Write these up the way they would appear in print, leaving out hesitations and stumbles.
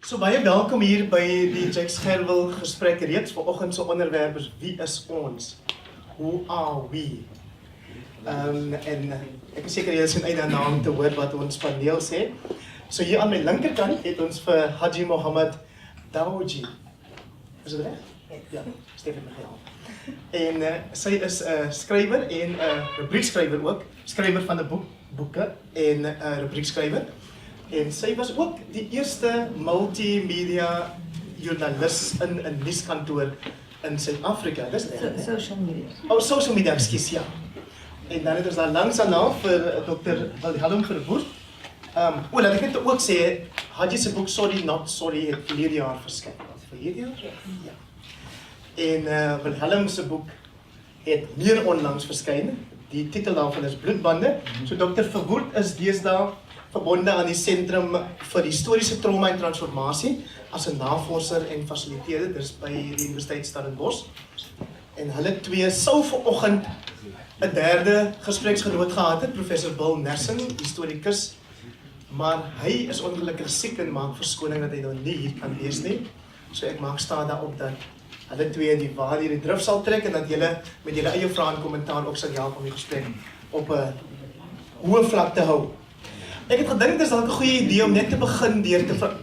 So baie welkom hier by die Jakes Gerwel-gesprekke reeks. Vanoggend se onderwerp is wie is ons? Who are we? En ek is seker julle sien uit daarna om te hoor wat ons paneel sê. So hier aan my linkerkant het ons vir Haji Dawjee. Is dit reg? Ja, Stefan Michael. En sy is 'n skrywer en 'n rubriekskrywer ook, skrywer van 'n boeke en 'n rubriekskrywer. En sy was ook die eerste multimedia joernalis in 'n nuuskantoor in Suid-Afrika. Dis social media. Oh, social media, ekskuus, ja. En dan het ons daar langs daarna vir Dr. Wilhelm Verwoerd. Laat ek net ook sê, Haji se boek Sorry Not Sorry het verlede jaar verskyn. Verlede jaar? Ja. En Wilhelm se boek het meer onlangs verskyn. Die titel daarvan is Bloedbande. So Dr. Verwoerd is deesdae verbonde aan die Sentrum vir Historiese Trauma en Transformasie as 'n navorser en fasiliteerder, dis by die Universiteit Stellenbosch. En hulle twee sou vanoggend 'n derde gespreksgenoot gehad het, professor Bill Nersing, historikus, maar hy is ongelukkig siek en maak verskoning dat hy nou nie hier kan wees nie. So ek maak staan daarop dat hulle twee die waar die drif sal trek en dat julle met julle eie vrae en kommentaar ook sal help om die gesprek op 'n hoë vlak te hou. Ek het gedink dit is dalk 'n goeie idee om net te begin deur te vra.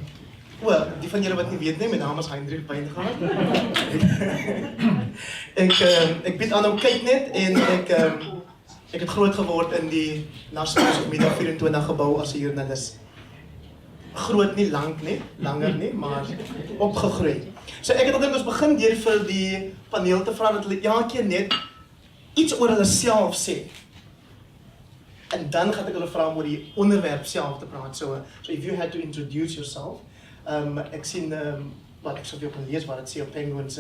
Die van julle wat nie weet nie, my naam is Heindrich Wyngaard. Ek bied aan om kyk net en ek het groot geword in die Nasionale Media 24 gebou as 'n joernalis. Groot nie lank nie, langer nie, maar opgegroei. So ek het gedink ons begin deur vir die paneel te vra dat hulle elkeen net iets oor hulle self sê. En dan gaan ek hulle vra om oor die onderwerp self te praat. So if you had to introduce yourself, ek sien, ek sal vir jou kan lees wat het sê op Penguin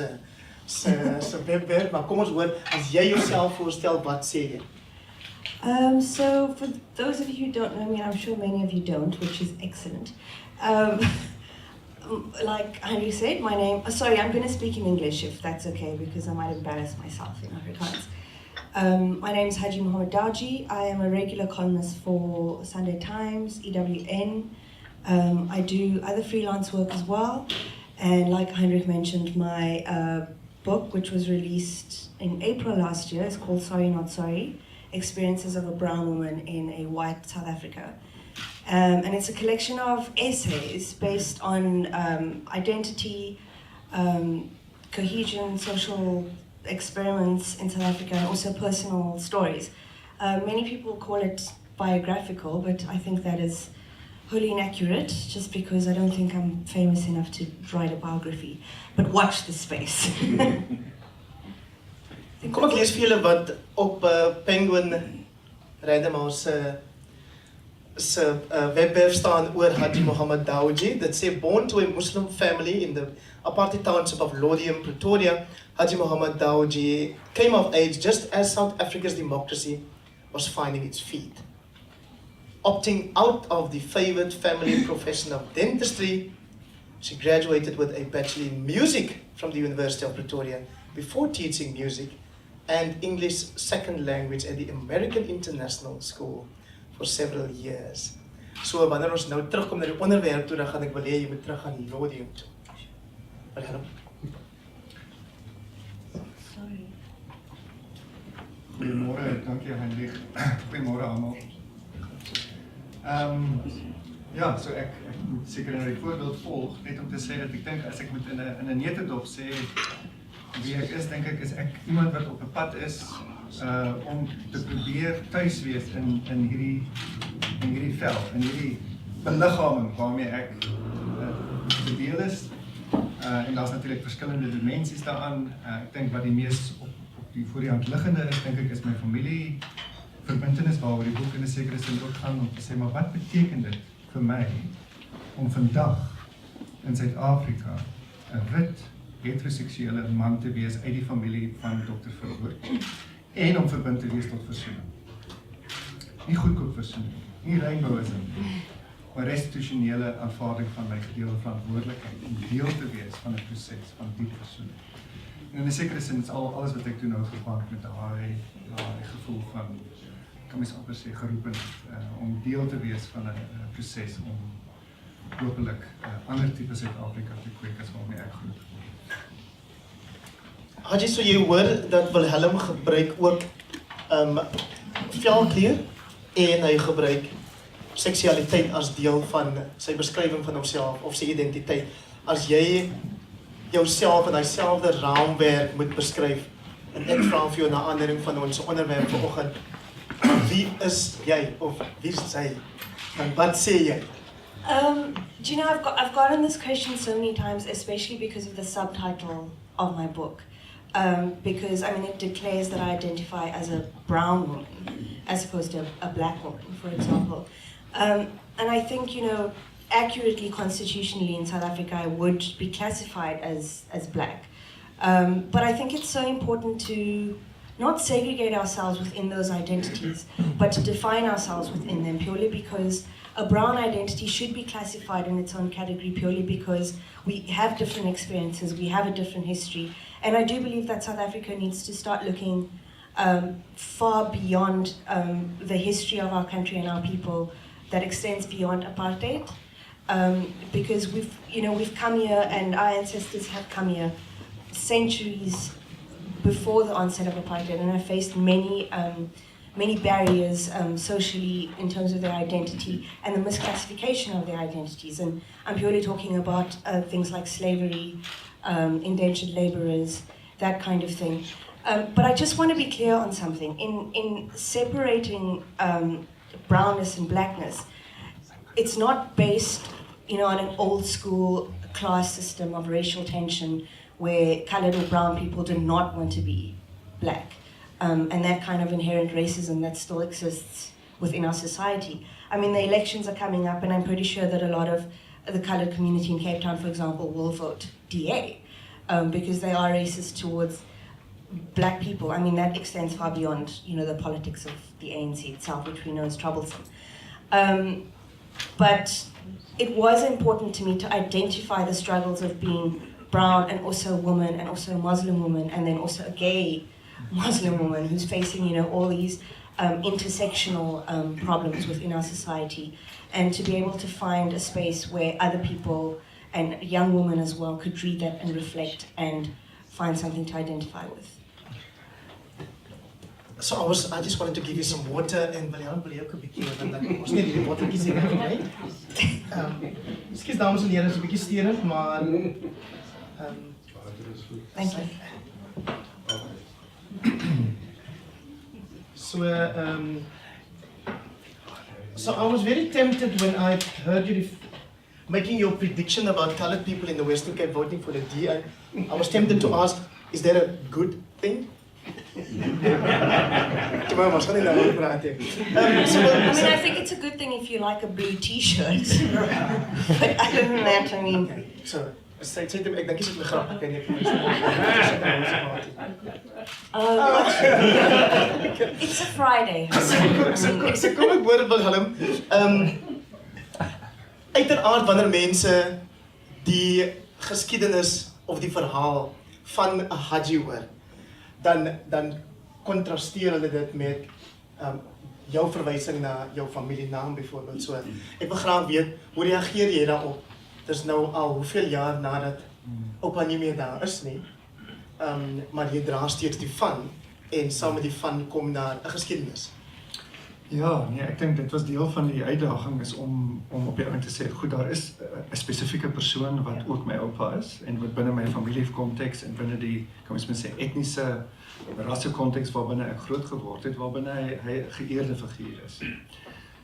se webwerf, maar kom ons hoor, as jy jouself voorstel, wat sê jy? So for those of you who don't know me, and I'm sure many of you don't, which is excellent. Like Henry said, my name, sorry, I'm going to speak in English if that's okay, because I might embarrass myself in Afrikaans. My name is Haji Dawjee. I am a regular columnist for Sunday Times, EWN. I do other freelance work as well. And like Heindrich mentioned, my book, which was released in April last year, is called Sorry Not Sorry, Experiences of a Brown Woman in a White South Africa. And it's a collection of essays based on identity, cohesion, social experiments in South Africa, and also personal stories. Many people call it biographical, but I think that is wholly inaccurate, just because I don't think I'm famous enough to write a biography. But watch this space. Kom ek lees vir julle wat op Penguin Random se webwerf staan oor Haji Dawjee. Dit sê, born to a Muslim family in the apartheid township of Lothian, Pretoria, Haji Dawjee came of age just as South Africa's democracy was finding its feet. Opting out of the favored family profession of dentistry, she graduated with a bachelor in music from the University of Pretoria before teaching music and English second language at the American International School for several years. So wanneer ons nou terugkom na die onderwerp toe, dan gaan ek wil hê jy moet terug aan Lothian toe. Sorry. Goeiemôre, dankie Heindrich. Goeiemôre almal. Ja, so ek moet seker nou die voorbeeld volg, net om te sê dat ek dink as ek moet in 'n netedop sê wie ek is, dink ek is ek iemand wat op 'n pad is om te probeer tuis wees in hierdie veld, in hierdie beliggaaming waarmee ek te deel is. En daar's natuurlik verskillende dimensies daaraan. Ek dink wat die mees op die voor die hand liggende is, dink ek, is my familie verbintenis waaroor die boek in 'n sekere sin ook gaan om te sê, maar wat beteken dit vir my om vandag in Suid-Afrika 'n wit heteroseksuele man te wees uit die familie van Dr. Verwoerd en om verbind te wees tot versoening. Nie goedkoop versoening, nie rainbowism, maar restitusionele aanvaarding van my gedeelde verantwoordelikheid om deel te wees van 'n proses van diep versoening. En in 'n sekere sin is alles wat ek toe nou gepaard met daai gevoel van, kan mens amper sê, geroepen om deel te wees van 'n proses om hopelik ander tipe Suid-Afrika te kweek as waarmee ek groot geword het. Haji, so jy hoor dat Wilhelm gebruik ook velkleur en hy gebruik seksualiteit as deel van sy beskrywing van homself of sy identiteit. As jy jouself in dieselfde raamwerk moet beskryf, en ek vra vir jou na aanleiding van ons onderwerp vanoggend, wie is jy of wie is sy? Dan wat sê jy? Do you know, I've gotten this question so many times, especially because of the subtitle of my book. Because, I mean, it declares that I identify as a brown woman, as opposed to a black woman, for example. And I think, you know, accurately, constitutionally in South Africa, I would be classified as black. But I think it's so important to not segregate ourselves within those identities, but to define ourselves within them, purely because a brown identity should be classified in its own category, purely because we have different experiences, we have a different history, and I do believe that South Africa needs to start looking far beyond the history of our country and our people that extends beyond apartheid, because we've come here, and our ancestors have come here centuries before the onset of apartheid, and have faced many barriers socially in terms of their identity and the misclassification of their identities. And I'm purely talking about things like slavery, indentured laborers, that kind of thing. But I just want to be clear on something. In separating brownness and blackness, it's not based, on an old school class system of racial tension where colored or brown people do not want to be black. And that kind of inherent racism that still exists within our society. I mean, the elections are coming up, and I'm pretty sure that a lot of the colored community in Cape Town, for example, will vote DA because they are racist towards black people. I mean, that extends far beyond, the politics of the ANC itself, which we know is troublesome. But it was important to me to identify the struggles of being brown and also a woman and also a Muslim woman and then also a gay Muslim woman who's facing, all these intersectional problems within our society, and to be able to find a space where other people and young women as well could read that and reflect and find something to identify with. So I just wanted to give you some water, and Wilhelm wil jy ook 'n bietjie want dan ons net die botteltjies hier kry. Ekskuus dames en here, is 'n bietjie sterend, maar Thank you. So I was very tempted when I heard you making your prediction about colored people in the Western Cape voting for the DA. I was tempted to ask, is that a good thing? I think it's a good thing if you like a blue t-shirt. But other than that, I mean... So, ek dink jy sit my grap, ek kan nie vir It's a Friday. So kom ek hoor Wilhelm, uiteraard wanneer mense die geskiedenis of die verhaal van 'n Haji hoor, dan kontrasteer hulle dit met jou verwysing na jou familienaam byvoorbeeld. So ek wil graag weet, hoe reageer jy daarop? Dis nou al hoeveel jaar nadat oupa nie meer daar is nie, maar jy dra steeds die van, en saam met die van kom daar 'n geskiedenis. Ja, nee, ek dink dit was deel van die uitdaging is om op die oomblik te sê, goed, daar is 'n spesifieke persoon wat ook my oupa is en wat binne my familiekonteks en binne die, kan ons sê, etniese rassekonteks waarbinne ek groot geword het, waarbinne hy 'n geëerde figuur is.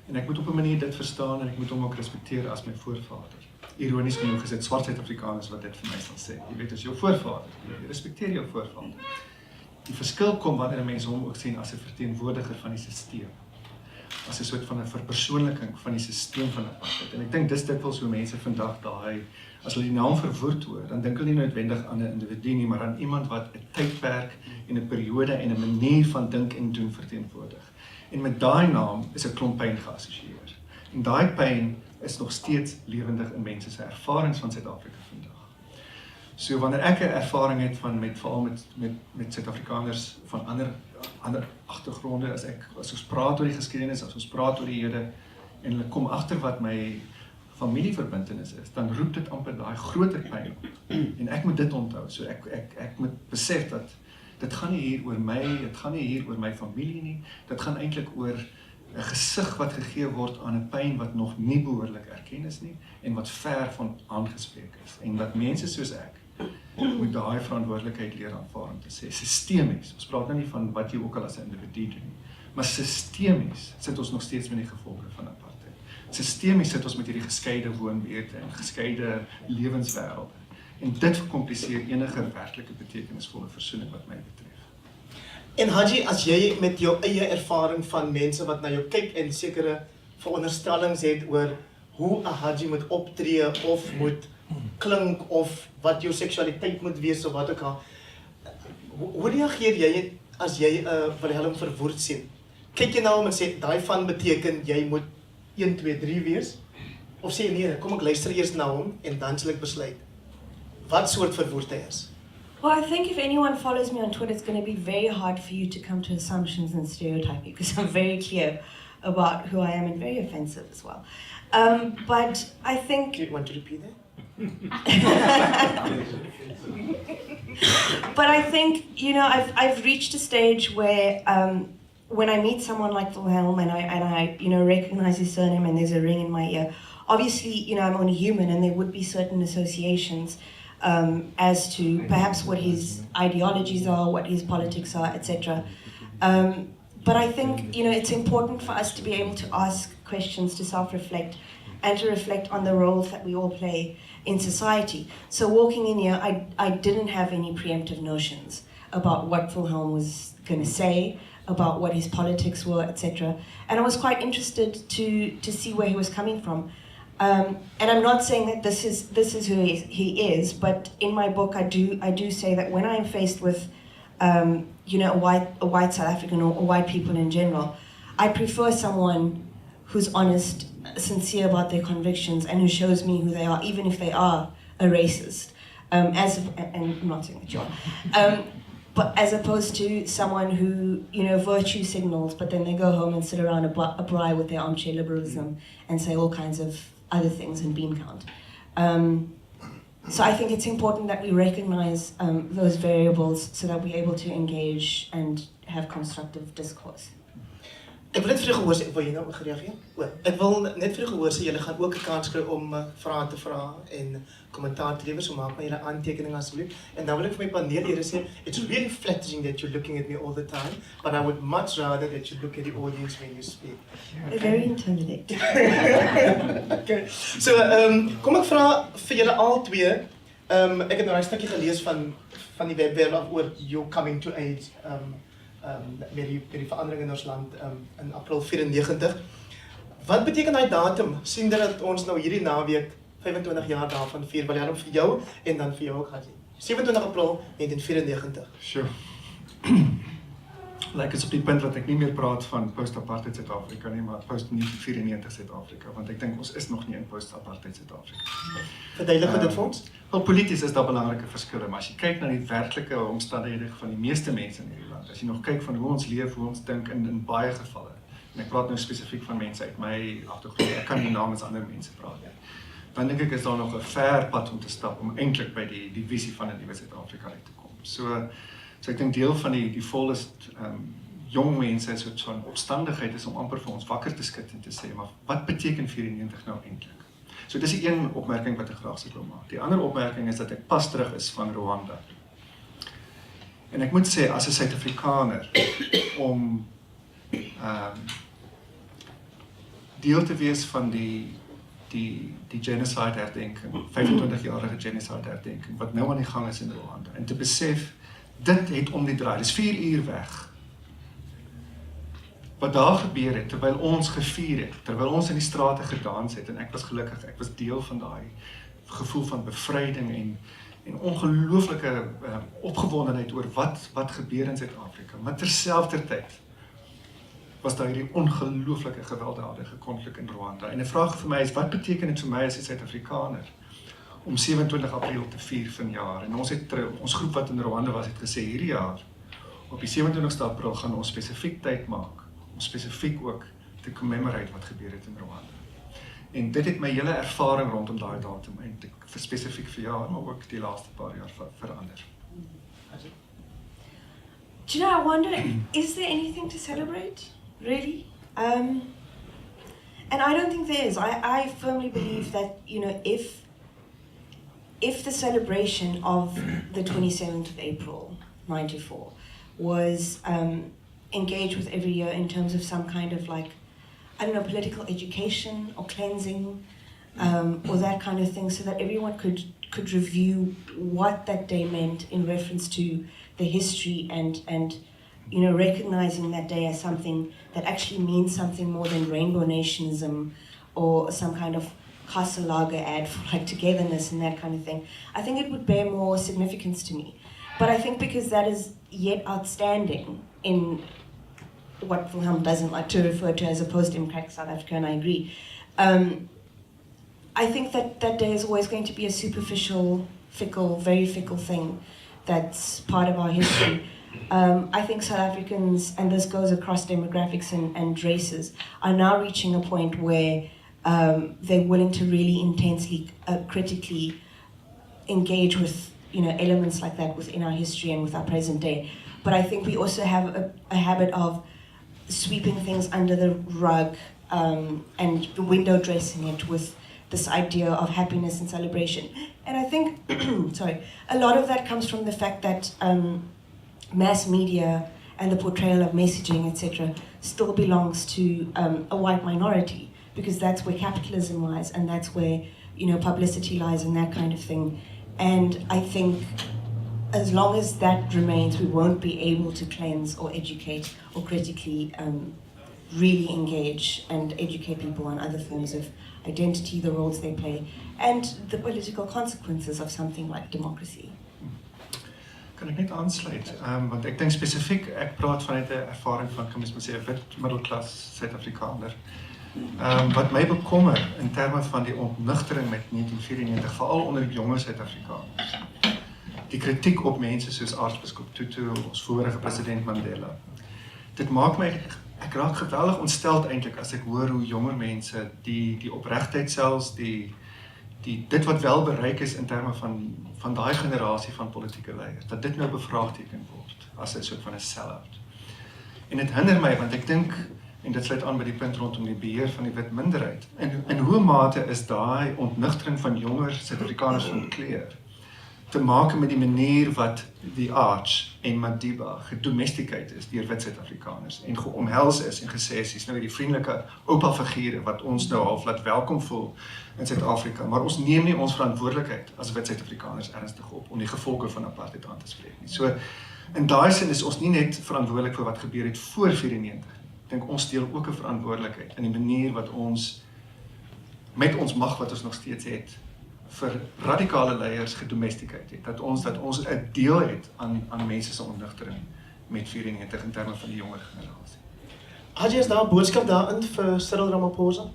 En ek moet op 'n manier dit verstaan en ek moet hom ook respekteer as my voorvader. Ironies genoeg is dit swart Suid-Afrikaners wat dit vir my sal sê. Jy weet, as jou voorvader, jy respekteer jou voorvader. Die verskil kom wanneer mense hom ook sien as 'n verteenwoordiger van die stelsel. As 'n soort van 'n verpersoonliking van die stelsel van apartheid. En ek dink dis dikwels hoe mense vandag daai, as hulle die naam Verwoerd hoor, dan dink hulle nie noodwendig aan 'n individu nie, maar aan iemand wat 'n tydperk en 'n periode en 'n manier van dink en doen verteenwoordig. En met daai naam is 'n klomp pyn geassosieer. En daai pyn is nog steeds lewendig in mense se ervarings van Suid-Afrika vandag. So wanneer ek 'n ervaring het veral met Suid-Afrikaners van ander agtergronde, as ons praat oor die geskiedenis, as ons praat oor die Jode, en hulle kom agter wat my familieverbintenis is, dan roep dit amper daai groter pyn op. En ek moet dit onthou, so ek moet besef dat dit gaan nie hier oor my, dit gaan nie hier oor my familie nie, dit gaan eintlik oor 'n gesig wat gegee word aan 'n pyn wat nog nie behoorlik erken is nie, en wat ver van aangespreek is, en dat mense soos ek moet daai verantwoordelikheid leer aanvaar om te sê, sistemies, ons praat nou nie van wat jy ook al as 'n individu doen, maar sistemies sit ons nog steeds met die gevolge van apartheid. Sistemies sit ons met hierdie geskeide woonbuurte en geskeide lewenswêrelde. En dit verkompliseer enige werklike betekenisvolle versoening wat my betref. En Haji, as jy met jou eie ervaring van mense wat na jou kyk en sekere veronderstellings het oor hoe 'n Haji moet optree of moet klink of wat jou seksualiteit moet wees of wat ook al, hoe reageer jy as jy 'n Wilhelm Verwoerd sien? Kyk jy na hom en sê, daai van beteken jy moet 1, 2, 3 wees? Of sê jy nee, kom ek luister eers na hom en dan sal ek besluit wat soort Verwoerd hy is? Well, I think if anyone follows me on Twitter, it's going to be very hard for you to come to assumptions and stereotyping because I'm very clear about who I am and very offensive as well. But I think... Do you want to repeat that? But I think, you know, I've reached a stage where when I meet someone like Wilhelm and I you know, recognize his surname and there's a ring in my ear, obviously, you know, I'm only human and there would be certain associations as to perhaps what his ideologies are, what his politics are, etc. But I think, you know, it's important for us to be able to ask questions, to self-reflect, and to reflect on the roles that we all play in society. So walking in here, I didn't have any preemptive notions about what Wilhelm was going to say, about what his politics were, etc. And I was quite interested to see where he was coming from. And I'm not saying that this is who he is, but in my book I do say that when I am faced with you know, a white South African or white people in general, I prefer someone who's honest, sincere about their convictions, and who shows me who they are, even if they are a racist. And I'm not saying that you are. But as opposed to someone who, you know, virtue signals, but then they go home and sit around a braai with their armchair liberalism and say all kinds of other things and bean count. So I think it's important that we recognize those variables so that we're able to engage and have constructive discourse. Ek wil net vir julle gehoor sê, wil jy nou gereageer? Ek wil net vir julle gehoor sê, julle gaan ook 'n kans kry om vrae te vra en kommentaar te lewer, so maak maar julle aantekeninge asseblief. En dan wil ek vir my paneellede sê, it's really flattering that you're looking at me all the time, but I would much rather that you look at the audience when you speak. Very intimidating. Okay. So, kom ek vra vir julle al twee, ek het nou 'n stukkie gelees van die webwerf oor your coming to age, met die verandering in ons land in April 94. Wat beteken daai datum? Sien dat ons nou hierdie naweek 25 jaar daarvan vier, Wilhelm, vir jou en dan vir jou ook, Haji. 27 April 1994. Sure. Like is op die punt wat ek nie meer praat van post-apartheid Suid-Afrika nie, maar post-1994 Suid-Afrika, want ek dink ons is nog nie in post-apartheid Suid-Afrika. Verduidelik dit vir ons? Wel, polities is daar belangrike verskille, maar as jy kyk na die werklike omstandighede van die meeste mense in hierdie land, as jy nog kyk van hoe ons leef, hoe ons dink in baie gevalle, en ek praat nou spesifiek van mense uit my agtergrond, ek kan nie namens ander mense praat nie, dan dink ek is daar nog 'n ver pad om te stap om eintlik by die visie van 'n nuwe Suid-Afrika uit te kom. So ek dink deel van die volle jong mense is soort van opstandigheid is om amper vir ons wakker te skud en te sê, maar wat beteken 94 nou eintlik? So dis die een opmerking wat ek graag sou wil maak. Die ander opmerking is dat ek pas terug is van Rwanda. En ek moet sê, as 'n Suid-Afrikaner, om deel te wees van die genocide herdenking, 25-jarige genocide herdenking, wat nou aan die gang is in Rwanda, en te besef, dit het om die draai, dis 4 uur weg. Wat daar gebeur het, terwyl ons gevier het, terwyl ons in die strate gedans het, en ek was gelukkig, ek was deel van daai gevoel van bevryding en ongelooflike opgewondenheid oor wat gebeur in Suid-Afrika, maar terselfdertyd was daar hierdie ongelooflike gewelddadige konflik in Rwanda. En 'n vraag vir my is, wat beteken dit vir my as 'n Suid-Afrikaner om 27 April te vier vanjaar? En ons groep wat in Rwanda was, het gesê, hierdie jaar, op die 27ste April, gaan ons spesifiek tyd maak, om spesifiek ook te commemorate wat gebeur het in Rwanda. En dit het my hele ervaring rondom daai datum eintlik spesifiek vir jaar, maar ook die laaste paar jaar verander. Do you know, I wonder, is there anything to celebrate, really? And I don't think there is. I firmly believe that, you know, if the celebration of the 27th of April, 94, was engaged with every year in terms of some kind of like, I don't know, political education or cleansing, or that kind of thing, so that everyone could review what that day meant in reference to the history and you know, recognizing that day as something that actually means something more than rainbow nationism or some kind of Casa Lager ad for like togetherness and that kind of thing. I think it would bear more significance to me. But I think because that is yet outstanding in what Wilhelm doesn't like to refer to as a post-democratic South Africa, and I agree. I think that that day is always going to be a superficial, fickle, very fickle thing that's part of our history. I think South Africans, and this goes across demographics and races, are now reaching a point where they're willing to really intensely, critically engage with, you know, elements like that within our history and with our present day. But I think we also have a habit of sweeping things under the rug and window dressing it with this idea of happiness and celebration. And I think, sorry, a lot of that comes from the fact that mass media and the portrayal of messaging, etc., still belongs to a white minority, because that's where capitalism lies and that's where, you know, publicity lies and that kind of thing. And I think as long as that remains, we won't be able to cleanse or educate or critically really engage and educate people on other forms of identity, the roles they play, and the political consequences of something like democracy. Kan ek net aansluit, want ek dink spesifiek, ek praat vanuit 'n ervaring van, kan mens maar sê, 'n wit middelklas Suid-Afrikaner. Wat my bekommer in terme van die ontnugtering met 1994, veral onder die jonger Suid-Afrikaners. Die kritiek op mense soos aartsbiskop Tutu, ons vorige president Mandela. Dit maak my, ek raak geweldig ontsteld eintlik as ek hoor hoe jonger mense die opregtheid selfs, dit wat wel bereik is in terme van daai generasie van politieke leiers, dat dit nou bevraagteken word as 'n soort van 'n sell-out. En dit hinder my, want ek dink, en dit sluit aan by die punt rondom die beheer van die wit minderheid, in hoe mate is daai ontnugtering van jonger Suid-Afrikaners van kleur te maak met die manier wat die Arch en Madiba gedomesticeerd is deur wit Suid-Afrikaners en geomhels is en gesê is nou die vriendelike oupa figure wat ons nou half laat welkom voel in Suid-Afrika, maar ons neem nie ons verantwoordelikheid as wit Suid-Afrikaners ernstig op om die gevolge van apartheid aan te spreek nie. So in daai sin is ons nie net verantwoordelik vir wat gebeur het voor 94. Ek dink ons deel ook 'n verantwoordelikheid in die manier wat ons met ons mag wat ons nog steeds het vir radikale leiers gedomesticeerd het, dat ons 'n deel het aan mense se ontnugtering met 94 in terme van die jonger generasie. Haji, is daar 'n boodskap daarin vir Cyril Ramaphosa?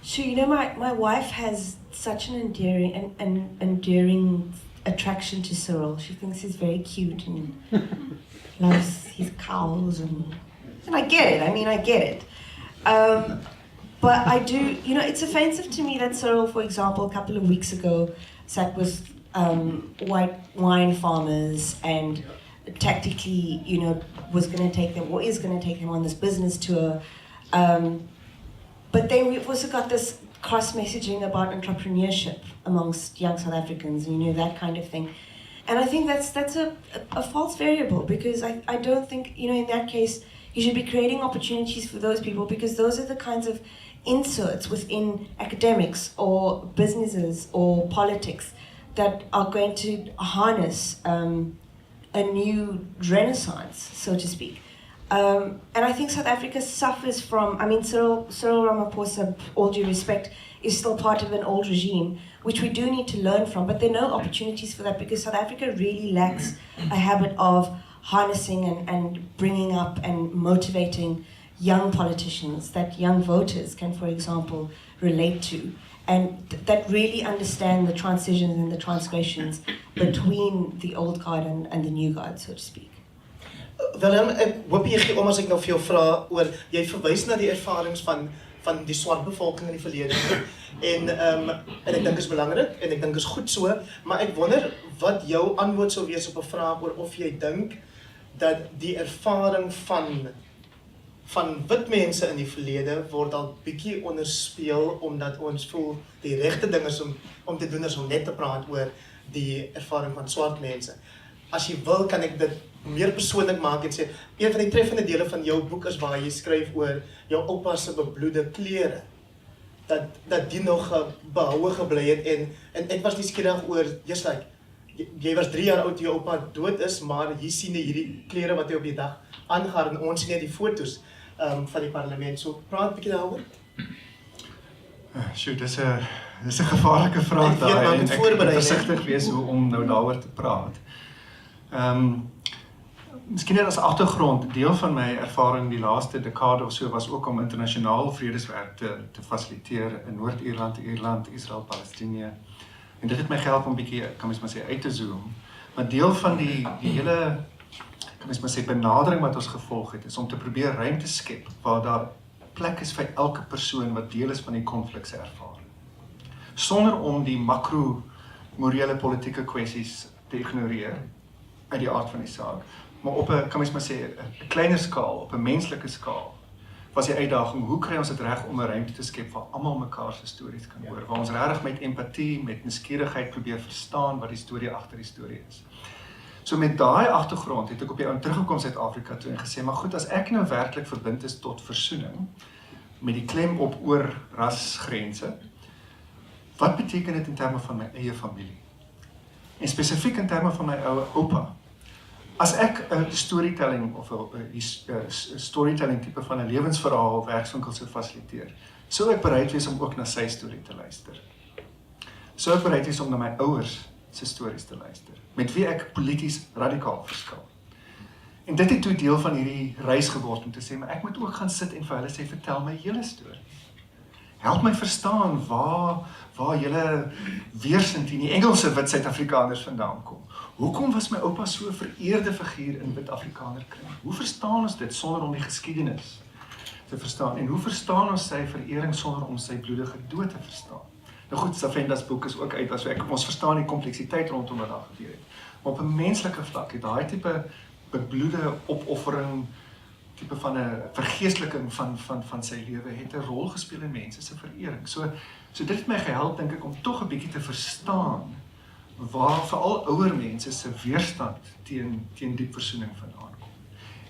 So, you know, my wife has such an endearing attraction to Cyril. She thinks he's very cute and loves his cows, and I get it. I mean, I get it. But I do, you know, it's offensive to me that Cyril, for example, a couple of weeks ago sat with white wine farmers and tactically, you know, was going to take them, or is going to take them on this business tour. But then we've also got this cross-messaging about entrepreneurship amongst young South Africans, and, you know, that kind of thing. And I think that's a false variable, because I don't think, you know, in that case, you should be creating opportunities for those people, because those are the kinds of inserts within academics or businesses or politics that are going to harness a new renaissance, so to speak. And I think South Africa suffers from, I mean, Cyril Ramaphosa, all due respect, is still part of an old regime, which we do need to learn from, but there are no opportunities for that, because South Africa really lacks a habit of harnessing and bringing up and motivating young politicians that young voters can, for example, relate to, and that really understand the transitions and the transgressions between the old guard and the new guard, so to speak. Wilhelm, ek hoop jy gee om as ek nou vir jou vra oor, jy verwys na die ervarings van van die swart bevolking in die verlede. En ek dink is belangrik en ek dink is goed so, maar ek wonder wat jou antwoord sou wees op 'n vraag oor of jy dink dat die ervaring van wit mense in die verlede word al bietjie onderspeel omdat ons voel die regte ding is om te doen is om net te praat oor die ervaring van swart mense. As jy wil, kan ek dit meer persoonlik maak en sê, een van die treffende dele van jou boek is waar jy skryf oor jou oupa se bebloede klere. Dat die nog behoue gebly het en ek was nuuskierig oor, just like, jy was 3 jaar oud toe jou oupa dood is, maar hier sien jy hierdie klere wat hy op die dag aangaar en ons sien net die foto's van die parlement. So praat 'n bietjie daaroor. Sjoe, dis 'n gevaarlike vraag daai en ek moet versigtig wees om nou daaroor te praat. Miskien net as agtergrond, deel van my ervaring die laaste dekade of so was ook om internasionaal vredeswerk te fasiliteer in Noord-Ierland, Ierland, Israel, Palestinië. En dit het my gehelp om 'n bietjie, kan mens maar sê, uit te zoom. Maar deel van die hele, kan mens maar sê, benadering wat ons gevolg het, is om te probeer ruimte skep waar daar plek is vir elke persoon wat deel is van die konflik se ervaring. Sonder om die makro-morele politieke kwessies te ignoreer uit die aard van die saak, maar op 'n, kan mens maar sê, 'n kleiner skaal, op 'n menslike skaal, was die uitdaging, hoe kry ons dit reg om 'n ruimte te skep waar almal mekaar se stories kan hoor, waar ons regtig met empatie, met nuuskierigheid probeer verstaan wat die storie agter die storie is. So met daai agtergrond het ek op die ou teruggekom Suid-Afrika toe en gesê, maar goed, as ek nou werklik verbind is tot versoening, met die klem op oor rasgrense, wat beteken dit in terme van my eie familie? En spesifiek in terme van my oupa. As ek 'n storytelling of 'n storytelling tipe van 'n lewensverhaal werkswinkel sou fasiliteer, sou ek bereid wees om ook na sy storie te luister. Sou ek bereid wees om na my ouers se stories te luister, met wie ek polities radikaal verskil. En dit het toe deel van hierdie reis geword om te sê, maar ek moet ook gaan sit en vir hulle sê, vertel my hele storie. Help my verstaan waar julle weerstand in die Engelse wit Suid-Afrikaners vandaan kom. Hoekom was my oupa so 'n vereerde figuur in wit Afrikaner kring? Hoe verstaan ons dit sonder om die geskiedenis te verstaan? En hoe verstaan ons sy verering sonder om sy bloedige dood te verstaan? Nou goed, Savenda's boek is ook uit, ons verstaan die kompleksiteit rondom wat daar gebeur het. Maar op 'n menslike vlak het daai tipe bebloede opoffering, tipe van 'n vergeesteliking van sy lewe het 'n rol gespeel in mense se verering. So dit het my gehelp, dink ek, om tog 'n bietjie te verstaan waar veral ouer mense se weerstand teen diep versoening vandaan kom.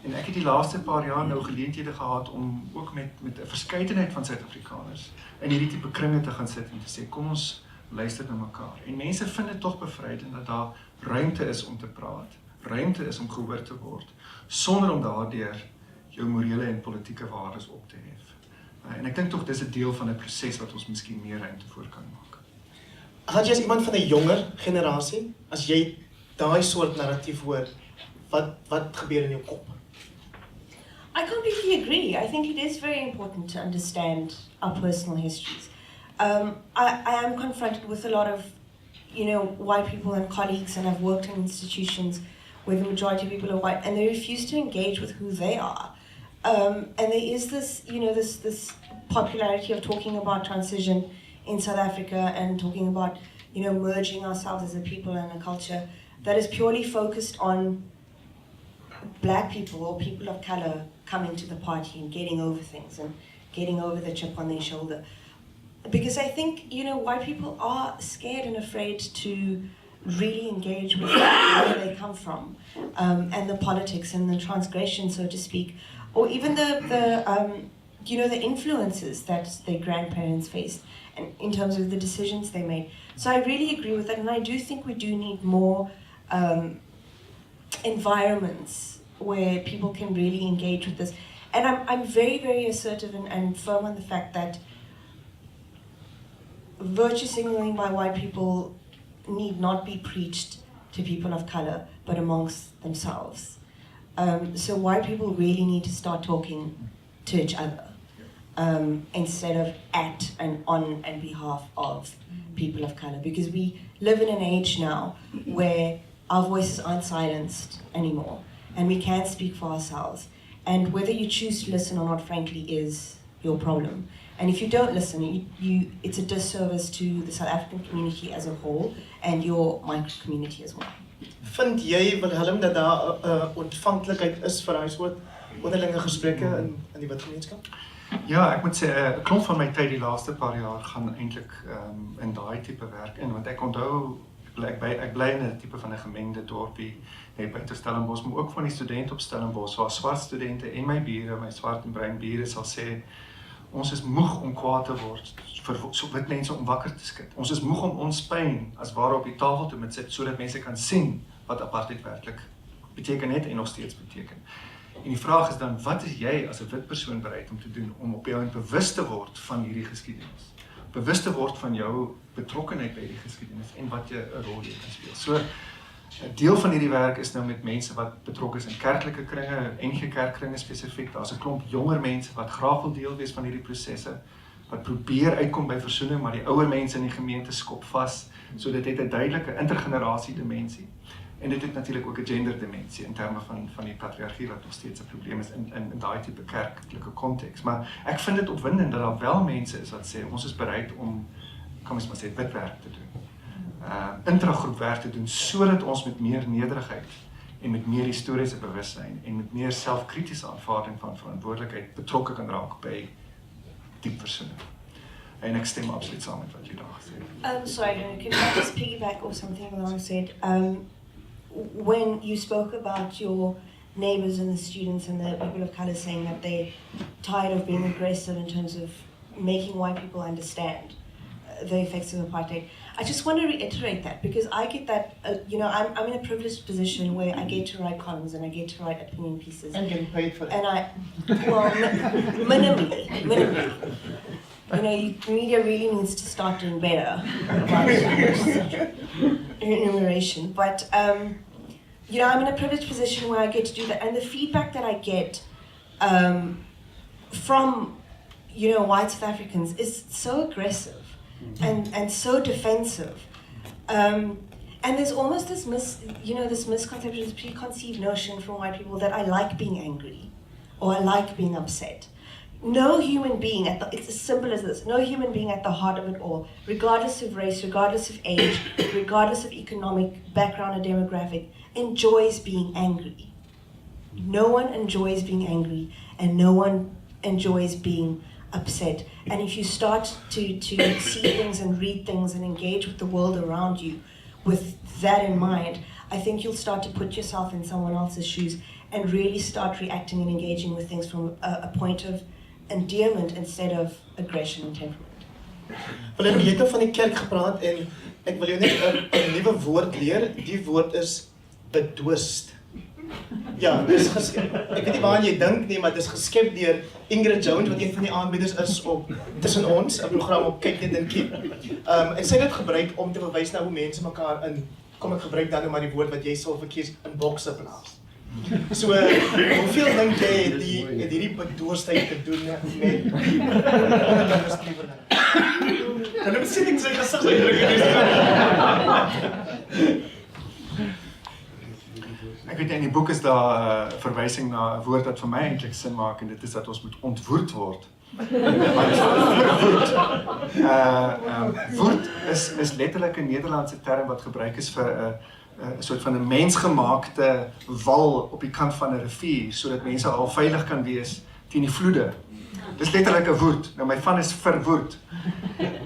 En ek het die laaste paar jaar nou geleenthede gehad om ook met 'n verskeidenheid van Suid-Afrikaners in hierdie tipe kringe te gaan sit en te sê, kom ons luister na mekaar. En mense vind dit tog bevrydend dat daar ruimte is om te praat, ruimte is om gehoor te word, sonder om daardeur jou morele en politieke waardes op te hef. En ek dink tog dis 'n deel van 'n proses wat ons miskien meer ruimte voor kan maak. As jy as iemand van 'n jonger generasie, as jy daai soort narratief hoor, wat gebeur in jou kop? I completely agree. I think it is very important to understand our personal histories. I am confronted with a lot of, white people and colleagues, and I've worked in institutions where the majority of people are white, and they refuse to engage with who they are. And there is this, this popularity of talking about transition in South Africa and talking about, merging ourselves as a people and a culture that is purely focused on black people or people of color coming to the party and getting over things and getting over the chip on their shoulder. Because I think, white people are scared and afraid to really engage with where they come from, and the politics and the transgression, so to speak, or even the influences that their grandparents faced, and in terms of the decisions they made. So I really agree with that, and I do think we do need more environments where people can really engage with this. And I'm very, very assertive and firm on the fact that virtue signaling by white people need not be preached to people of color, but amongst themselves. So white people really need to start talking to each other, instead of at and on and behalf of people of color, because we live in an age now where our voices aren't silenced anymore, and we can speak for ourselves. And whether you choose to listen or not, frankly, is your problem. And if you don't listen, it's a disservice to the South African community as a whole and your micro-community as well. Vind jy, Wilhelm, dat daar ontvankelijkheid is vir huiswoord onderlinge gesprekke in die witgemeenskap? Ja, ek moet sê, 'n klomp van my tyd die laaste paar jaar gaan eintlik in daai tipe werk in, want ek onthou, ek bly in 'n tipe van 'n gemengde dorpie net buite Stellenbosch, maar ook van die studente op Stellenbosch, waar swart studente en my bure, my swart en bruin bure sal sê, ons is moeg om kwaad te word vir so wit mense om wakker te skud. Ons is moeg om ons pyn as ware op die tafel te moet sit, sodat mense kan sien wat apartheid werklik beteken het en nog steeds beteken. En die vraag is dan, wat is jy as 'n wit persoon bereid om te doen om op jou bewus te word van hierdie geskiedenis? Bewus te word van jou betrokkenheid by die geskiedenis en wat jy 'n rol jy kan speel. So, 'n deel van hierdie werk is nou met mense wat betrokke is in kerklike kringe, NG Kerkkringe spesifiek. Daar's 'n klomp jonger mense wat graag wil deel wees van hierdie prosesse, wat probeer uitkom by versoening, maar die ouer mense in die gemeente skop vas. So dit het 'n duidelike intergenerasie dimensie. En dit het natuurlik ook 'n gender dimensie in terme van die patriargie wat nog steeds 'n probleem is in daai tipe kerklike konteks. Maar ek vind dit opwindend dat daar wel mense is wat sê ons is bereid om, kan ons maar sê, witwerk te doen. Intragroepwerk te doen sodat ons met meer nederigheid en met meer historiese bewussyn en met meer selfkritiese aanvaarding van verantwoordelikheid betrokke kan raak by diep versoening. En ek stem absoluut saam met wat jy daar gesê het. Sorry, can I just piggyback off something that I said? When you spoke about your neighbours and the students and the people of colour saying that they're tired of being aggressive in terms of making white people understand the effects of apartheid, I just want to reiterate that because I get that, I'm in a privileged position where I get to write columns and I get to write opinion pieces. And getting paid for it. And minimally. Media really needs to start doing better about remuneration. But, I'm in a privileged position where I get to do that. And the feedback that I get from, white South Africans is so aggressive and so defensive. And there's almost this misconception, this preconceived notion from white people that I like being angry or I like being upset. No human being, it's as simple as this, no human being at the heart of it all, regardless of race, regardless of age, regardless of economic background or demographic, enjoys being angry. No one enjoys being angry and no one enjoys being upset. And if you start to see things and read things and engage with the world around you with that in mind, I think you'll start to put yourself in someone else's shoes and really start reacting and engaging with things from a point of endearment instead of aggression and temperament. Wilhelm, jy het nou van die kerk gepraat en ek wil jou net 'n nuwe woord leer. Die woord is bedwist. Ja, dis ek weet nie waaraan jy dink nie, maar dit is geskep deur Ingrid Jones wat een van die aanbieders is op Tussen Ons, 'n program op Kyk Net en Kiep. En sy het dit gebruik om te verwys na hoe mense mekaar kom ek gebruik dan nou maar die woord wat jy sal verkies, in bokse plaas. So, hoeveel dink jy het hierdie bedwistheid te doen met onderlinge? Dan moet sien ek sy gesig. Ek weet in die boek is daar 'n verwysing na 'n woord wat vir my eintlik sin maak en dit is dat ons moet ontwoed word. Woed is letterlik 'n Nederlandse term wat gebruik is vir 'n soort van 'n mensgemaakte wal op die kant van 'n rivier sodat mense al veilig kan wees teen die vloede. Dis letterlik 'n woed. Nou my van is verwoed.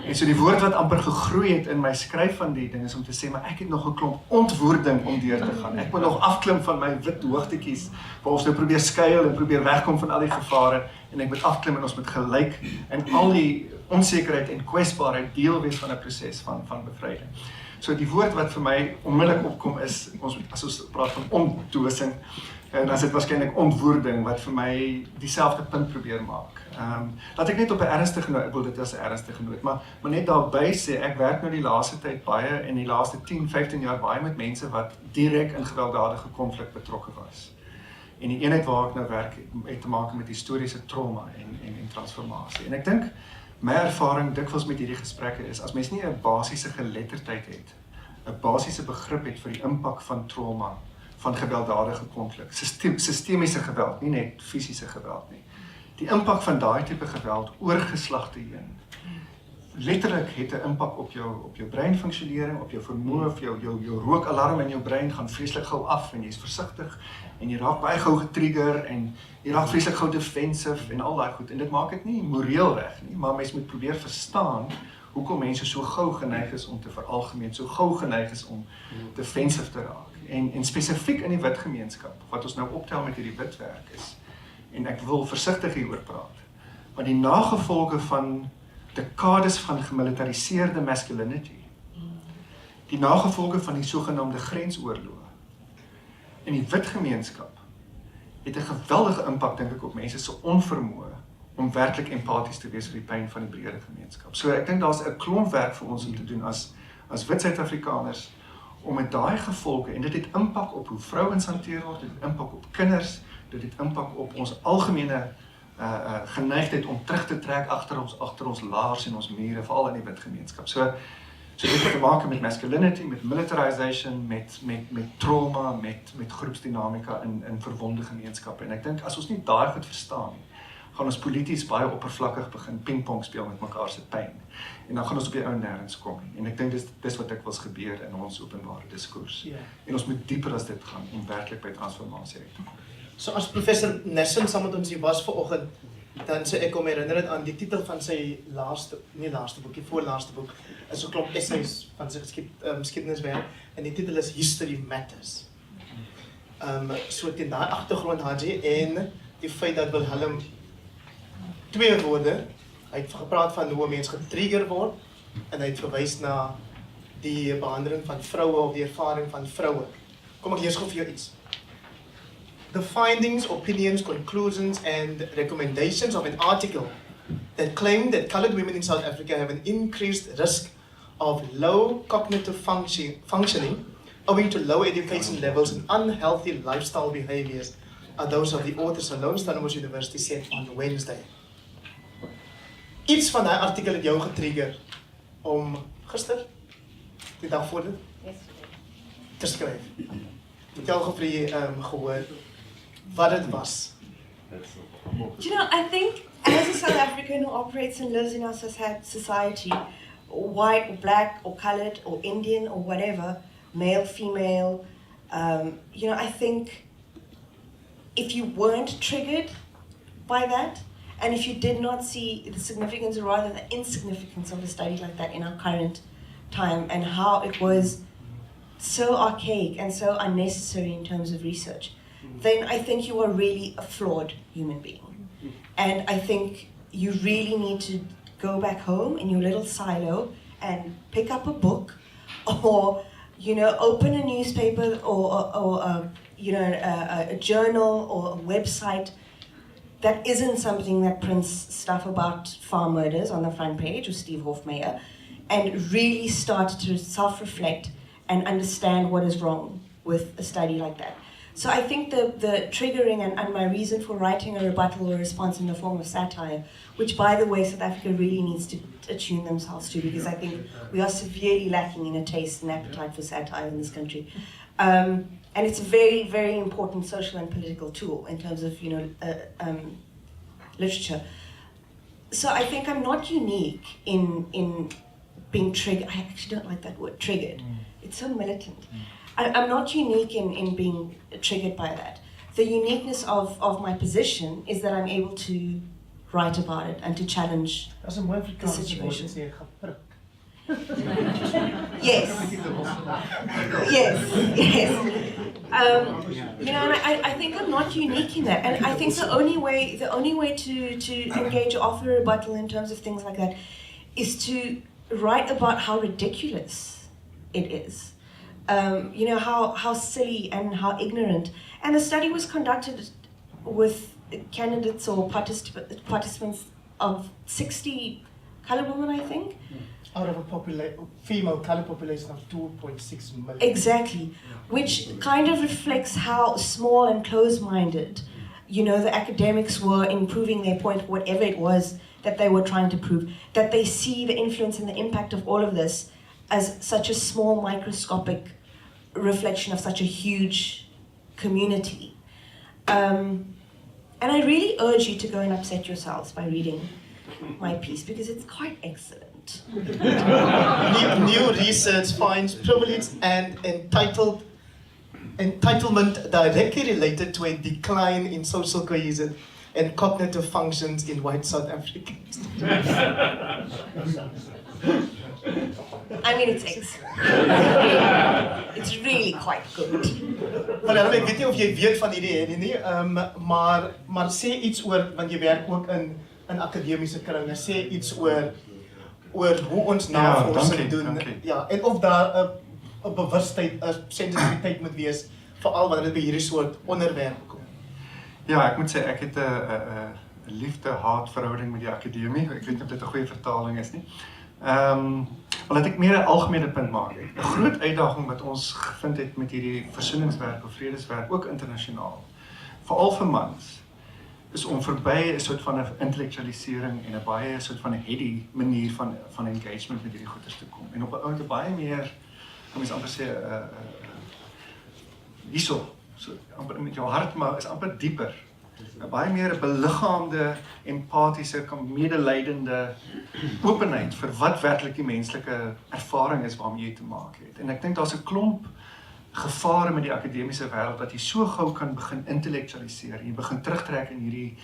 En so die woord wat amper gegroei het in my skryf van die ding is om te sê, maar ek het nog 'n klomp ontwoording om deur te gaan. Ek moet nog afklim van my wit hoogtetjies waar ons nou probeer skuil en probeer wegkom van al die gevare en ek moet afklim en ons moet gelyk en al die onsekerheid en kwesbaarheid deel wees van 'n proses van bevryding. So die woord wat vir my onmiddellik opkom is, as ons praat van ontdosing, en dan is dit waarskynlik ontwoording wat vir my dieselfde punt probeer maak. Laat ek net op 'n ernstige noot, ek wil dit as 'n ernstige noot, maar net daarby sê, ek werk nou die laaste tyd baie en die laaste 10, 15 jaar baie met mense wat direk in gewelddadige konflik betrokke was. En die eenheid waar ek nou werk het te maak met historiese trauma en transformasie. En ek dink my ervaring dikwels met hierdie gesprekke is, as mens nie 'n basiese geletterdheid het, 'n basiese begrip het vir die impak van trauma, van gewelddadige konflik, sistemiese geweld, nie net fisiese geweld nie, die impak van daai tipe geweld oor geslagte heen letterlik het 'n impak op jou breinfunksionering, op jou vermoë, of jou rookalarm in jou brein gaan vreeslik gou af en jy's versigtig en jy raak baie gou getrigger en jy raak vreeslik gou defensive en al daai goed en dit maak dit nie moreel reg nie, maar mens moet probeer verstaan hoekom mense so gou geneig is om te veralgemeen, so gou geneig is om defensive te raak. En spesifiek in die wit gemeenskap, wat ons nou optel met hierdie witwerk is, en ek wil versigtig hieroor praat, maar die nagevolge van dekades van gemilitariseerde masculinity, die nagevolge van die sogenaamde grensoorloë in die wit gemeenskap, het 'n geweldige impak dink ek op mense se onvermoë om werklik empaties te wees vir die pyn van die breëre gemeenskap. So ek dink daar's 'n klomp werk vir ons om te doen as wit Suid-Afrikaners om met daai gevolge, en dit het impak op hoe vrouens hanteer word, dit het impak op kinders, dit het impak op ons algemene geneigdheid om terug te trek agter ons laars en ons mure, veral in die wit gemeenskap. So dit het te maak met masculinity, met militarization, met trauma, met groepsdinamika in verwonde gemeenskappe. En ek dink as ons nie daai goed verstaan nie, gaan ons polities baie oppervlakkig begin pingpong speel met mekaar se pyn. En dan gaan ons op die ou nêrens kom nie. En ek dink dis wat dikwels gebeur in ons openbare diskurs. Ja. En ons moet dieper as dit gaan om werklik by transformasie uit te kom. So as professor Nessen saam met ons hier was vanoggend, dan sê ek hom herinner dit aan die titel van sy voorlaaste boek, is 'n klomp essays van sy geskiedeniswerk, en die titel is History Matters. So teen daai agtergrond, Haji, en die feit dat Wilhelm 2 woorde, hy het gepraat van hoe 'n mens getrigger word, en hy het verwys na die behandeling van vroue of die ervaring van vroue. Kom ek lees gou vir jou iets. The findings, opinions, conclusions, and recommendations of an article that claimed that colored women in South Africa have an increased risk of low cognitive functioning owing to low education levels and unhealthy lifestyle behaviors are those of the authors alone, Stellenbosch University said on Wednesday. Iets van daai artikel het jou getrigger om gister, die dag voor dit, te skryf. Vertel gou vir jy gehoor wat dit was. Do you know, I think as a South African who operates and lives in our society, white or black or colored or Indian or whatever, male, female, you know, I think if you weren't triggered by that, and if you did not see the significance or rather the insignificance of a study like that in our current time and how it was so archaic and so unnecessary in terms of research, then I think you are really a flawed human being. And I think you really need to go back home in your little silo and pick up a book or, you know, open a newspaper or you know, a journal or a website that isn't something that prints stuff about farm murders on the front page or Steve Hofmeyr, and really start to self-reflect and understand what is wrong with a study like that. So I think the triggering and my reason for writing a rebuttal or response in the form of satire, which by the way South Africa really needs to attune themselves to, because I think we are severely lacking in a taste and appetite for satire in this country. And it's a very, very important social and political tool in terms of, you know, literature. So I think I'm not unique in being triggered. I actually don't like that word, triggered. It's so militant. I'm not unique in being triggered by that. The uniqueness of my position is that I'm able to write about it and to challenge the situation. Yes. Yes. You know, and I think I'm not unique in that, and I think the only way to engage or offer a rebuttal in terms of things like that is to write about how ridiculous it is. You know, how silly and how ignorant. And the study was conducted with candidates or participants of 60 colored women, I think. Out of a female colored population of 2.6 million. Exactly, which kind of reflects how small and close-minded, you know, the academics were in proving their point, whatever it was that they were trying to prove, that they see the influence and the impact of all of this as such a small microscopic reflection of such a huge community. And I really urge you to go and upset yourselves by reading my piece because it's quite excellent. New research finds privilege and entitlement directly related to a decline in social cohesion and cognitive functions in white South Africans. I mean, it's it's really quite good. Wilhelm, ek weet nie of jy weet van hierdie nie, maar sê iets oor, want jy werk ook in akademiese kringe, sê iets oor hoe ons navorsing doen. dankie. Ja, en of daar 'n bewustheid, 'n sensitiviteit moet wees, veral wanneer dit by hierdie soort onderwerpe kom. Ja, ek moet sê ek het 'n liefde-haat verhouding met die akademie. Ek weet nie of dit 'n goeie vertaling is nie. Maar laat ek meer 'n algemene punt maak. 'n Groot uitdaging wat ons gevind het met hierdie versoeningswerk of vredeswerk, ook internasionaal, veral vir mans, is om verby 'n soort van 'n intellektualisering en 'n baie soort van 'n heady manier van engagement met hierdie goeters te kom. En op 'n ouente baie meer, kan mens amper sê, hierso, so amper met jou hart, maar is amper dieper. 'n Baie meer 'n beliggaamde, empatiese, medelydende openheid vir wat werklik die menslike ervaring is waarmee jy te maak het. En ek dink daar's 'n klomp gevare met die akademiese wêreld dat jy so gou kan begin intellektualiseer en jy begin terugtrek in hierdie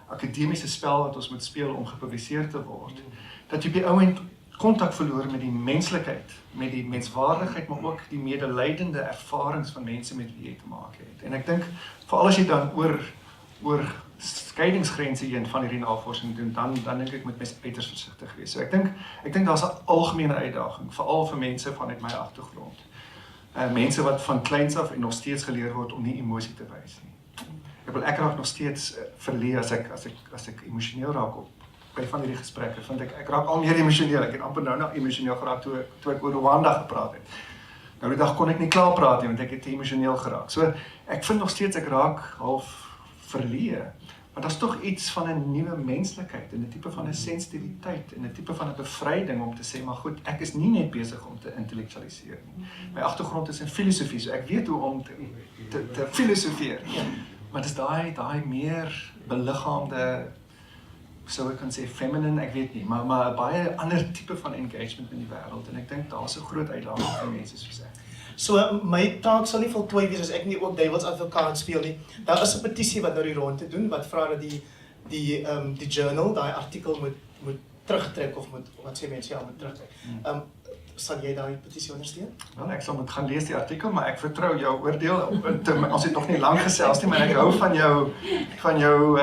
akademiese spel wat ons moet speel om gepubliseer te word, dat jy op die ou end kontak verloor met die menslikheid, met die menswaardigheid, maar ook die medelydende ervarings van mense met wie jy te maak het. En ek dink, veral as jy dan oor skeidingsgrense heen van hierdie navorsing doen, dan dink ek moet mens uiters versigtig wees. So ek dink daar's 'n algemene uitdaging, veral vir mense vanuit my agtergrond. Mense wat van kleins af en nog steeds geleer word om nie emosie te wys nie. Ek raak nog steeds verleë as ek emosioneel raak op by van hierdie gesprekke, vind ek raak al meer emosioneel. Ek het amper nou emosioneel geraak toe ek oor Rwanda gepraat het. Nou die dag kon ek nie klaar praat nie, want ek het emosioneel geraak. So ek vind nog steeds ek raak half verleë, maar daar's tog iets van 'n nuwe menslikheid en 'n tipe van 'n sensitiviteit en 'n tipe van 'n bevryding om te sê, maar goed, ek is nie net besig om te intellektualiseer nie. My agtergrond is in filosofie, so ek weet hoe om te filosofeer. Maar dis daai meer beliggaamde, sou ek kan sê feminine, ek weet nie, maar 'n baie ander tipe van engagement in die wêreld en ek dink daar's 'n groot uitdaging vir mense soos ek. So my taak sal nie voltooi wees as ek nie ook duiwels advokaat speel nie. Daar is 'n petisie wat nou die rondte doen wat vra dat die journal, daai artikel moet terugtrek of moet wat sê mense moet terugtrek. Sal jy daai petisie ondersteun? Wel, ek sal moet gaan lees die artikel, maar ek vertrou jou oordeel. Ons het nog nie lank gesels nie, maar ek hou van jou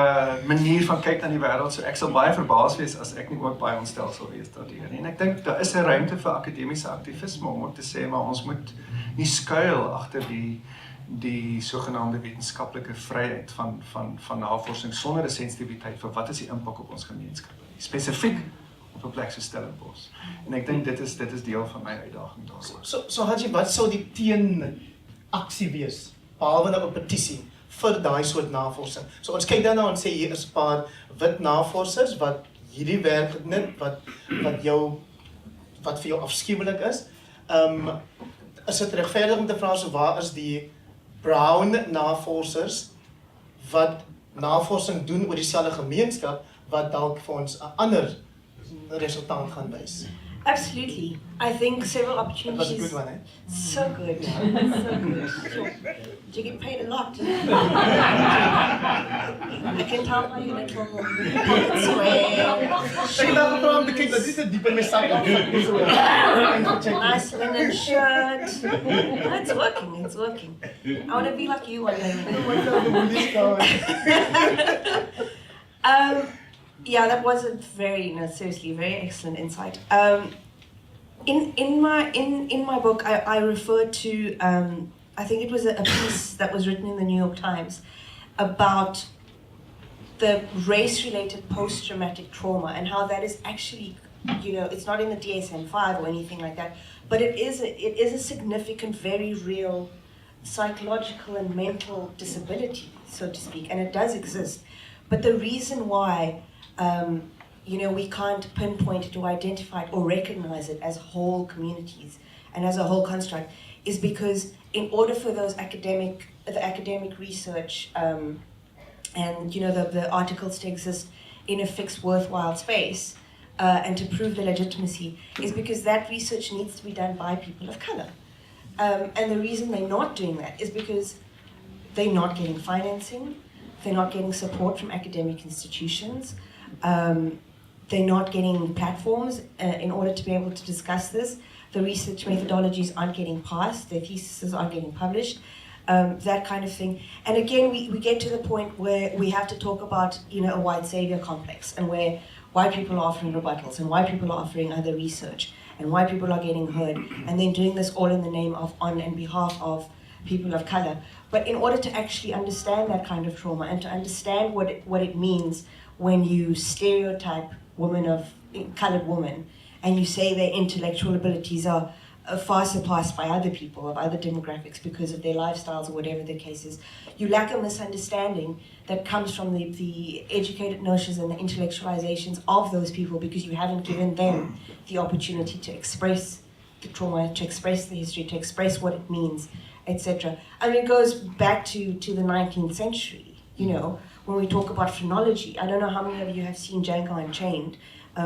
manier van kyk na die wêreld, so ek sal baie verbaas wees as ek nie ook baie ontstel sal wees daardeur nie. En ek dink daar is 'n ruimte vir akademiese aktivisme om ook te sê, maar ons moet nie skuil agter die sogenaamde wetenskaplike vryheid van navorsing sonder 'n sensitiwiteit vir wat is die impak op ons gemeenskap. Spesifiek op 'n plek so Stellenbosch. En ek dink dit is deel van my uitdaging daaroor. So Haji, wat sou die teenaksie wees, behalwe nou 'n petisie vir daai soort navorsing? So ons kyk dan nou en sê hier is 'n paar wit navorsers wat hierdie werk gedink wat vir jou afskuwelik is. Is dit regverdig om te vra so waar is die brown navorsers wat navorsing doen oor dieselfde gemeenskap wat dalk vir ons 'n ander resultaat gaan wys? Absolutely. I think several That opportunities. was a good one, eh? So good. So good. Sure. Did you get paid a lot? I can tell by your little swear. Ek het nou gevra om te kyk, dat is dit diep in my sak. Nice linen shirt. It's working, it's working. I want to be like you one day. Yeah, that was a seriously, very excellent insight. In my book, I referred to, I think it was a piece that was written in the New York Times about the race-related post-traumatic trauma and how that is actually, it's not in the DSM-5 or anything like that, but it is a significant, very real psychological and mental disability, so to speak, and it does exist. But the reason why we can't pinpoint it or identify it or recognize it as whole communities and as a whole construct is because in order for the academic research and the articles to exist in a fixed, worthwhile space, and to prove the legitimacy, is because that research needs to be done by people of color. And the reason they're not doing that is because they're not getting financing, they're not getting support from academic institutions, they're not getting platforms in order to be able to discuss this. The research methodologies aren't getting passed, their theses aren't getting published, that kind of thing. And again, we get to the point where we have to talk about a white savior complex, and where white people are offering rebuttals, and white people are offering other research, and white people are getting heard, and then doing this all in the name of, on and behalf of people of color. But in order to actually understand that kind of trauma, and to understand what it means when you stereotype colored women, and you say their intellectual abilities are far surpassed by other people of other demographics because of their lifestyles or whatever the case is, you lack a misunderstanding that comes from the educated notions and the intellectualizations of those people, because you haven't given them the opportunity to express the trauma, to express the history, to express what it means, etc. I mean, it goes back to the 19th century, when we talk about phrenology. I don't know how many of you have seen Django Unchained,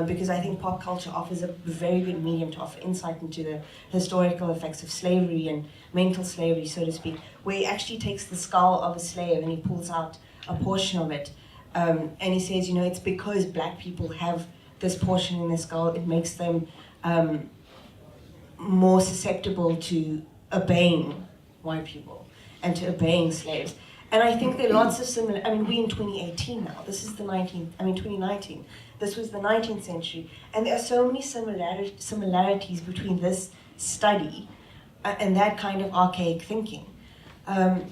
because I think pop culture offers a very good medium to offer insight into the historical effects of slavery and mental slavery, so to speak, where he actually takes the skull of a slave and he pulls out a portion of it, and he says, it's because black people have this portion in their skull, it makes them more susceptible to obeying white people and to obeying slaves. And I think there are lots of similar, we're in 2018 now, this is 2019. This was the 19th century, and there are so many similarities between this study and that kind of archaic thinking.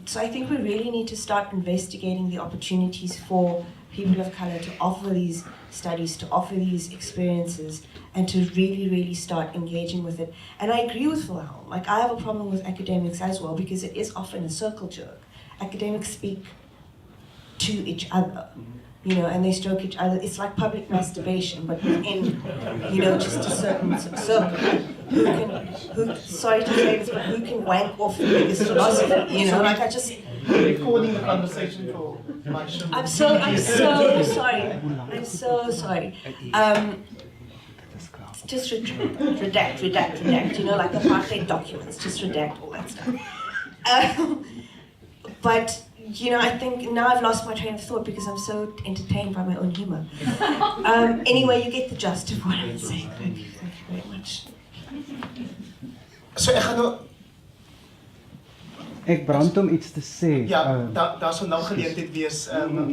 So I think we really need to start investigating the opportunities for people of color to offer these studies, to offer these experiences, and to really, really start engaging with it. And I agree with Wilhelm. I have a problem with academics as well, because it is often a circle jerk. Academics speak to each other, and they stroke each other. It's like public masturbation, but within, just a certain circle. Sorry to say this, but who can wank off the biggest philosophy? Recording the conversation for my show. I'm so sorry. I'm so sorry. Just redact, like apartheid documents, just redact all that stuff. But, I think now I've lost my train of thought because I'm so entertained by my own humor. Anyway, you get the gist of what I'm saying. Thank you very much. So ek brand om iets te sê. Ja, daar sal nou geleentheid wees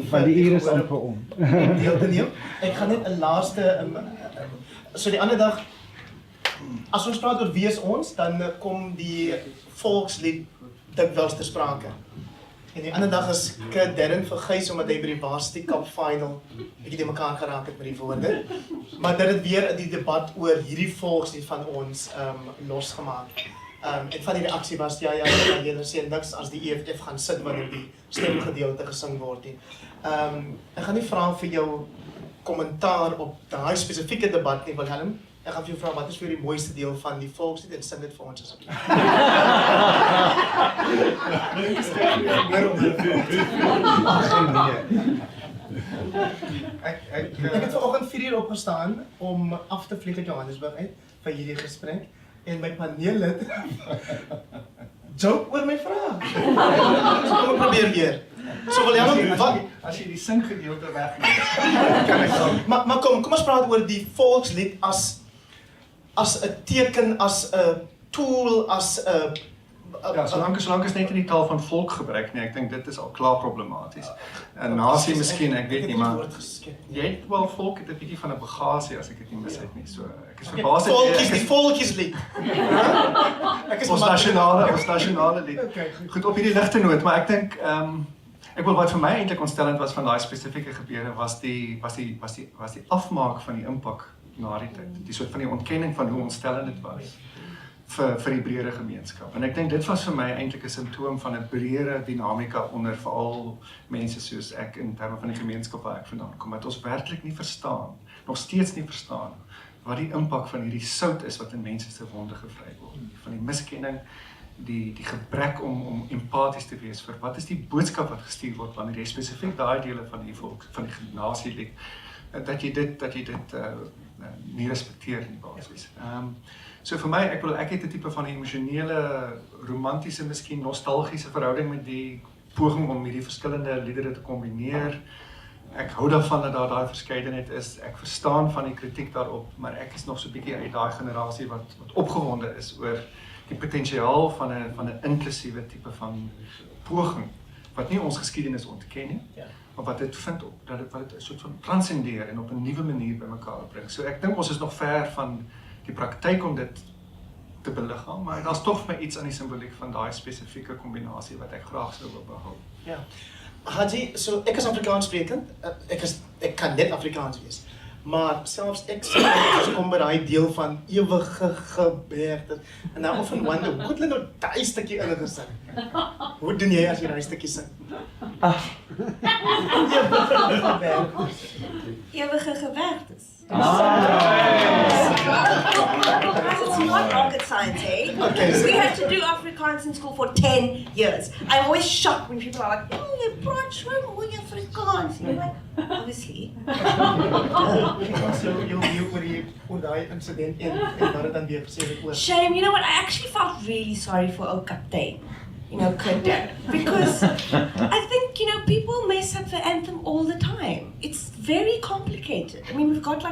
van die uur is amper om. Deel te neem. Ek gaan net 'n laaste so die ander dag, as ons praat oor wie is ons, dan kom die volkslied dikwels ter sprake. En die ander dag is Darren vergys omdat hy by die Varsity Cup final bietjie die mekaar geraak het met die woorde. Maar dit het weer die debat oor hierdie volkslied van ons losgemaak. En van die reaksie was, ja, julle sê niks as die EFF gaan sit wanneer die stemgedeelte gesing word nie. Ek gaan nie vra vir jou kommentaar op daai spesifieke debat nie, Wilhelm. Ek gaan vir jou vra, wat is vir die mooiste deel van die volkslied en sing dit vir ons asseblief. Ek het vanoggend 4 uur opgestaan om af te vlieg uit Johannesburg uit vir hierdie gesprek. En my paneellid joke oor my vraag. So kom ek probeer weer. So Wilhelm, as jy die singgedeelte wegneem, kan ek dan. Maar kom ons praat oor die volkslied as 'n teken, as 'n tool, as 'n Ja, solank is net in die taal van volk gebruik nie, ek dink dit is al klaar problematies. En nasie miskien, ek weet nie, maar jy het wel volk het 'n bietjie van 'n bagasie as ek dit nie mis het nie. So ek is verbaas die volkieslied. Ek is ons nasionale lied. Goed, op hierdie ligte noot, maar ek dink wat vir my eintlik ontstellend was van daai spesifieke gebeure was die afmaak van die impak na die tyd. Die soort van die ontkenning van hoe ontstellend dit was vir die breëre gemeenskap. En ek dink dit was vir my eintlik 'n simptoom van 'n breëre dinamika onder veral mense soos ek in terme van die gemeenskap waar ek vandaan kom, dat ons werklik nie verstaan, nog steeds nie verstaan wat die impak van hierdie sout is wat in mense se wonde gevry word, van die miskenning die gebrek om empaties te wees vir wat is die boodskap wat gestuur word wanneer jy spesifiek daai dele van die volk, van die nasie lied, dat jy dit nie respekteer in die basis. So vir my, ek het 'n tipe van emosionele, romantiese, miskien nostalgiese verhouding met die poging om hierdie verskillende liedere te kombineer. Ek hou daarvan dat daar daai verskeidenheid is. Ek verstaan van die kritiek daarop, maar ek is nog so 'n bietjie uit daai generasie wat opgewonde is oor die potensiaal van 'n inklusiewe tipe van poging wat nie ons geskiedenis ontken nie, maar wat dit vind op dat dit 'n soort van transcendeer en op 'n nuwe manier bymekaar bring. So ek dink ons is nog ver van die praktyk om dit te beliggaam, maar daar's tog vir my iets aan die simboliek van daai spesifieke kombinasie wat ek graag sou wil behou. Ja. Haji, so ek is Afrikaans sprekend, ek kan net Afrikaans wees, maar selfs ek sê as ek kom by daai deel van ewige gebergte, en dan often wonder, hoe het hulle nou daai stukkie ingesit? Hoe doen jy as jy daai stukkie sing? Ewige gebergtes. It's not rocket science, eh? Okay, so- We had to do Afrikaans in school for 10 years. I'm always shocked when people are like, oh, you praat so mooi Afrikaans. And you're like, obviously. So, jy oor daai incident en wat het dan weer gesê het oor? Shame, you know what? I actually felt really sorry for old Kaptein, Kurt, because I think, people mess up the anthem all the time. It's very complicated. I mean, we've got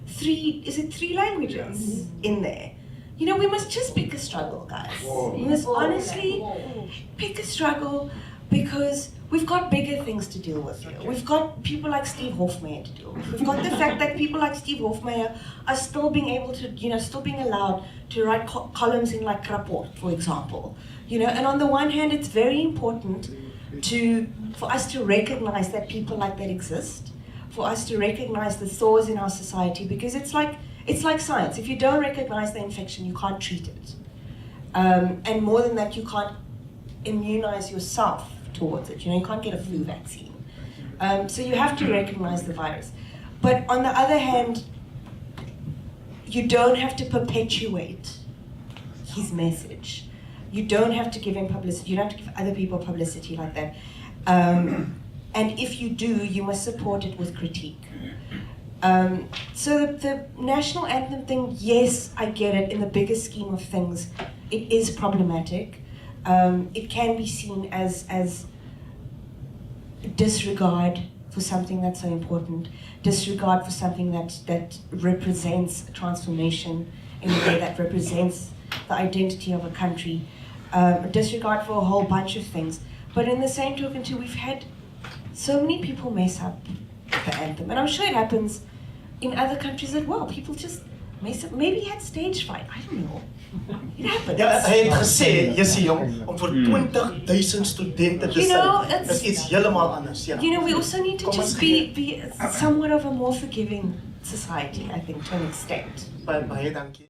three languages in there. We must just pick a struggle, guys. We must honestly pick a struggle because we've got bigger things to deal with here. We've got people like Steve Hofmeyr to deal with. We've got the fact that people like Steve Hofmeyr are still being able to, still being allowed to write columns in like Rapport, for example. And on the one hand, it's very important for us to recognize that people like that exist, for us to recognize the flaws in our society, because it's like science. If you don't recognize the infection, you can't treat it. And more than that, you can't immunize yourself towards it. You can't get a flu vaccine. So you have to recognize the virus. But on the other hand, you don't have to perpetuate his message. You don't have to give him publicity. You don't have to give other people publicity like that. And if you do, you must support it with critique. So the national anthem thing, yes, I get it. In the bigger scheme of things, it is problematic. It can be seen as disregard for something that's so important, disregard for something that represents a transformation in a way that represents the identity of a country, disregard for a whole bunch of things. But in the same token too, we've had so many people mess up the anthem, and I'm sure it happens in other countries as well. People just mess up. Maybe he had stage fright, I don't know. It happens. Ja, hy het gesê, Jessie jong, om vir 20,000 studente te sing, is iets heeltemal anders, ja. We also need to just be somewhat of a more forgiving society, I think, to an extent. Baie dankie.